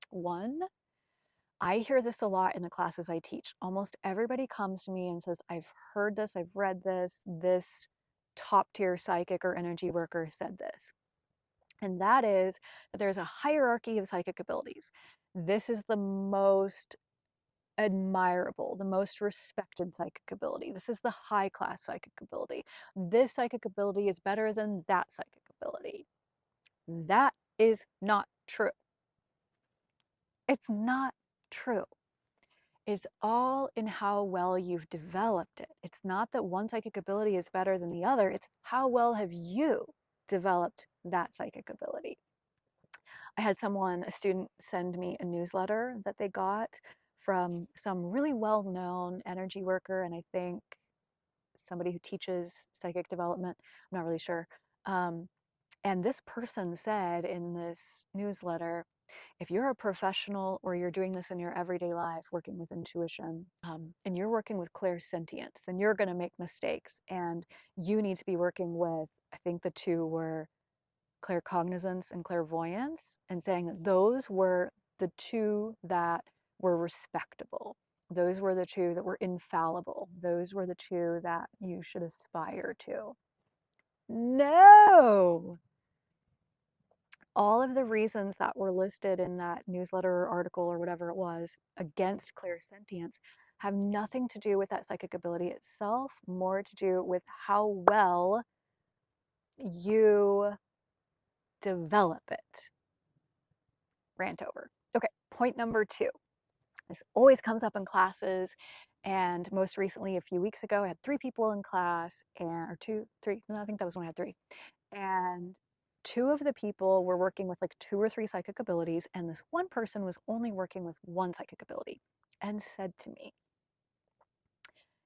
One, I hear this a lot in the classes I teach. Almost everybody comes to me and says, I've heard this, I've read this top tier psychic or energy worker said this. And that is that there's a hierarchy of psychic abilities. This is the most admirable, the most respected psychic ability. This is the high class psychic ability. This psychic ability is better than that psychic ability. That is not true. It's not true. It's all in how well you've developed it. It's not that one psychic ability is better than the other. It's how well have you developed that psychic ability. I had a student send me a newsletter that they got from some really well-known energy worker, and I think somebody who teaches psychic development. I'm not really sure. And this person said in this newsletter, if you're a professional or you're doing this in your everyday life, working with intuition, and you're working with clairsentience, then you're going to make mistakes. And you need to be working with, I think the two were claircognizance and clairvoyance, and saying that those were the two that were respectable. Those were the two that were infallible. Those were the two that you should aspire to. No! All of the reasons that were listed in that newsletter or article or whatever it was against clairsentience have nothing to do with that psychic ability itself, more to do with how well you develop it. Rant over. Okay, point number 2. This always comes up in classes, and most recently, a few weeks ago, I had 3 people in class, or 2, 3, no, I think that was when I had 3. And 2 of the people were working with like 2 or 3 psychic abilities, and this one person was only working with 1 psychic ability, and said to me,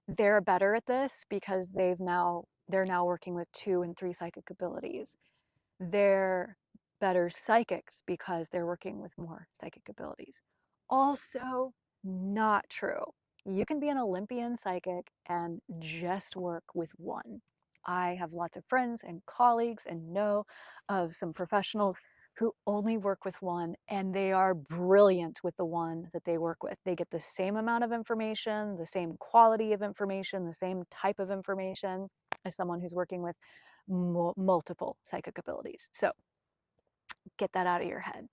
they're better at this because they're now working with 2 and 3 psychic abilities. They're better psychics because they're working with more psychic abilities. Also, not true. You can be an Olympian psychic and just work with 1. I have lots of friends and colleagues and know of some professionals who only work with 1, and they are brilliant with the 1 that they work with. They get the same amount of information, the same quality of information, the same type of information as someone who's working with multiple psychic abilities. So get that out of your head.